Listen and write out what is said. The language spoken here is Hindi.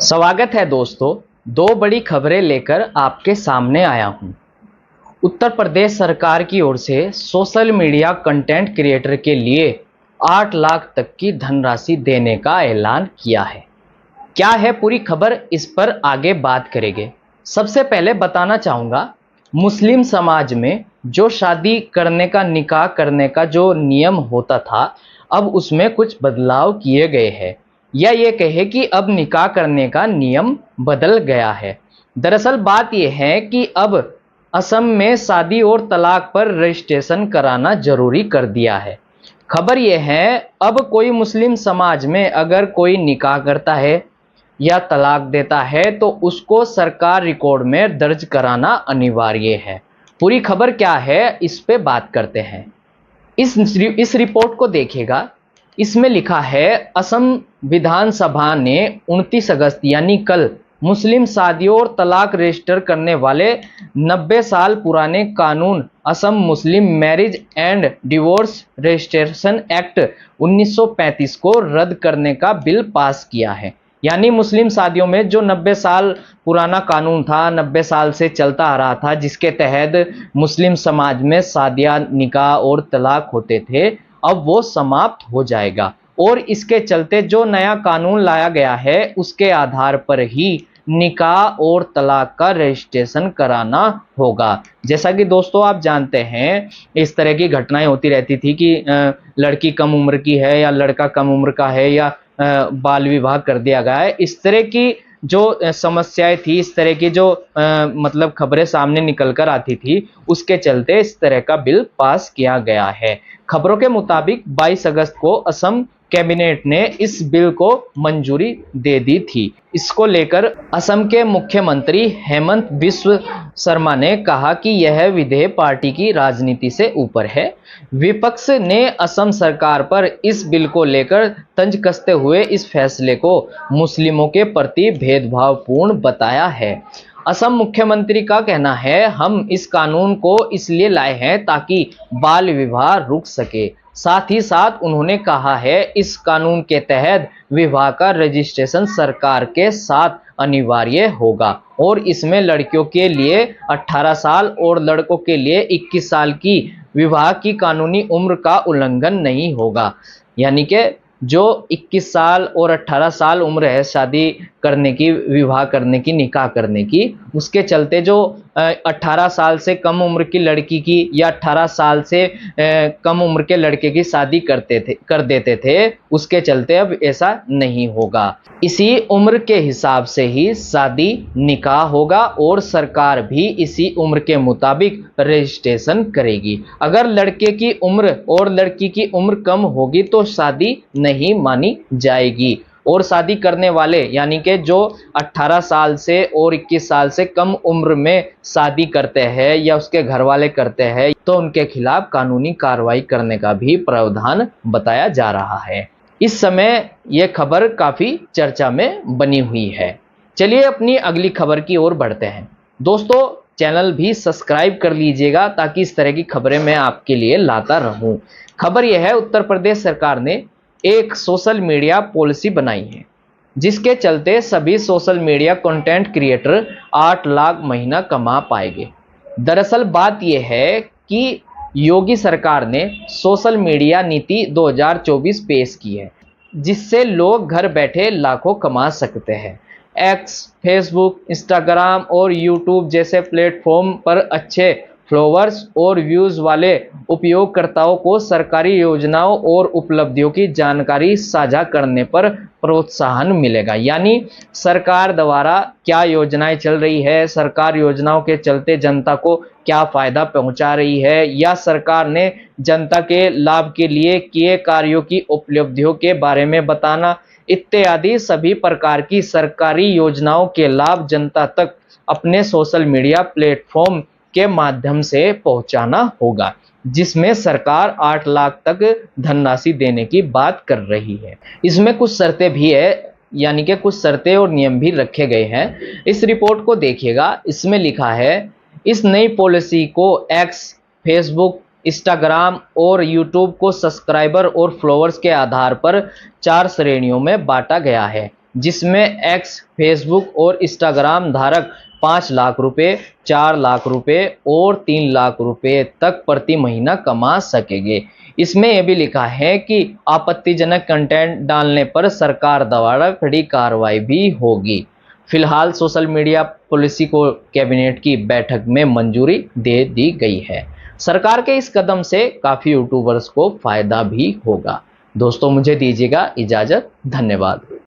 स्वागत है दोस्तों। दो बड़ी खबरें लेकर आपके सामने आया हूं। उत्तर प्रदेश सरकार की ओर से सोशल मीडिया कंटेंट क्रिएटर के लिए 8 लाख तक की धनराशि देने का ऐलान किया है। क्या है पूरी खबर, इस पर आगे बात करेंगे। सबसे पहले बताना चाहूँगा, मुस्लिम समाज में जो शादी करने का, निकाह करने का जो नियम होता था, अब उसमें कुछ बदलाव किए गए हैं, या ये कहे कि अब निकाह करने का नियम बदल गया है। दरअसल बात यह है कि अब असम में शादी और तलाक पर रजिस्ट्रेशन कराना जरूरी कर दिया है। खबर यह है, अब कोई मुस्लिम समाज में अगर कोई निकाह करता है या तलाक देता है तो उसको सरकार रिकॉर्ड में दर्ज कराना अनिवार्य है। पूरी खबर क्या है, इस पे बात करते हैं। इस रिपोर्ट को देखिएगा। इसमें लिखा है, असम विधानसभा ने 29 अगस्त यानी कल मुस्लिम शादियों और तलाक रजिस्टर करने वाले 90 साल पुराने कानून असम मुस्लिम marriage and divorce registration act 1935 को रद्द करने का बिल पास किया है। यानी मुस्लिम शादियों में जो 90 साल पुराना कानून था, 90 साल से चलता आ रहा था, जिसके तहत मुस्लिम समाज में शादियां, निकाह और तलाक होते थे, अब वो समाप्त हो जाएगा। और इसके चलते जो नया कानून लाया गया है उसके आधार पर ही निकाह और तलाक का रजिस्ट्रेशन कराना होगा। जैसा कि दोस्तों आप जानते हैं, इस तरह की घटनाएं होती रहती थी कि लड़की कम उम्र की है या लड़का कम उम्र का है, या बाल विवाह कर दिया गया है। इस तरह की जो समस्याएं थी, इस तरह की जो मतलब खबरें सामने निकल कर आती थी, उसके चलते इस तरह का बिल पास किया गया है। खबरों के मुताबिक 22 अगस्त को असम कैबिनेट ने इस बिल को मंजूरी दे दी थी। इसको लेकर असम के मुख्यमंत्री हेमंत बिस्व शर्मा ने कहा कि यह विधेयक पार्टी की राजनीति से ऊपर है। विपक्ष ने असम सरकार पर इस बिल को लेकर तंज कसते हुए इस फैसले को मुस्लिमों के प्रति भेदभावपूर्ण बताया है। असम मुख्यमंत्री का कहना है, हम इस कानून को इसलिए लाए हैं ताकि बाल विवाह रुक सके। साथ ही साथ उन्होंने कहा है, इस कानून के तहत विवाह का रजिस्ट्रेशन सरकार के साथ अनिवार्य होगा और इसमें लड़कियों के लिए 18 साल और लड़कों के लिए 21 साल की विवाह की कानूनी उम्र का उल्लंघन नहीं होगा। यानी कि जो 21 साल और 18 साल उम्र है शादी करने की, विवाह करने की, निकाह करने की, उसके चलते जो 18 साल से कम उम्र की लड़की की या 18 साल से कम उम्र के लड़के की शादी कर देते थे, उसके चलते अब ऐसा नहीं होगा। इसी उम्र के हिसाब से ही शादी, निकाह होगा और सरकार भी इसी उम्र के मुताबिक रजिस्ट्रेशन करेगी। अगर लड़के की उम्र और लड़की की उम्र कम होगी तो शादी नहीं मानी जाएगी। और शादी करने वाले यानी कि जो 18 साल से और 21 साल से कम उम्र में शादी करते हैं या उसके घर वाले करते हैं, तो उनके खिलाफ कानूनी कार्रवाई करने का भी प्रावधान बताया जा रहा है। इस समय यह खबर काफी चर्चा में बनी हुई है। चलिए अपनी अगली खबर की ओर बढ़ते हैं। दोस्तों चैनल भी सब्सक्राइब कर लीजिएगा ताकि इस तरह की खबरें मैं आपके लिए लाता रहूं। खबर यह है, उत्तर प्रदेश सरकार ने एक सोशल मीडिया पॉलिसी बनाई है, जिसके चलते सभी social media content creator 8 lakh महीना कमा पाएंगे। दरअसल बात यह है कि योगी सरकार ने सोशल मीडिया नीति 2024 पेश की है, जिससे लोग घर बैठे लाखों कमा सकते हैं। एक्स, फेसबुक, इंस्टाग्राम और यूट्यूब जैसे प्लेटफॉर्म पर अच्छे फॉलोअर्स और व्यूज वाले उपयोगकर्ताओं को सरकारी योजनाओं और उपलब्धियों की जानकारी साझा करने पर प्रोत्साहन मिलेगा। यानी सरकार द्वारा क्या योजनाएं चल रही है, सरकार योजनाओं के चलते जनता को क्या फायदा पहुंचा रही है, या सरकार ने जनता के लाभ के लिए किए कार्यों की उपलब्धियों के बारे में बताना, इत्यादि सभी प्रकार की सरकारी योजनाओं के लाभ जनता तक अपने सोशल मीडिया प्लेटफॉर्म के माध्यम से पहुंचाना होगा, जिसमें सरकार 8 लाख तक धनराशि देने की बात कर रही है। इसमें कुछ शर्तें भी है, यानी कि कुछ शर्तें और नियम भी रखे गए हैं। इस रिपोर्ट को देखिएगा। इसमें लिखा है, इस नई पॉलिसी को एक्स, फेसबुक, इंस्टाग्राम और यूट्यूब को सब्सक्राइबर और फॉलोअर्स के आधार पर 4 श्रेणियों में बांटा गया है। जिसमें एक्स, फेसबुक और इंस्टाग्राम धारक 5 लाख रुपए, 4 लाख रुपए और 3 लाख रुपए तक प्रति महीना कमा सकेंगे। इसमें यह भी लिखा है कि आपत्तिजनक कंटेंट डालने पर सरकार द्वारा कड़ी कार्रवाई भी होगी। फिलहाल सोशल मीडिया पॉलिसी को कैबिनेट की बैठक में मंजूरी दे दी गई है। सरकार के इस कदम से काफी यूट्यूबर्स को फायदा भी होगा। दोस्तों, मुझे दीजिएगा इजाजत। धन्यवाद।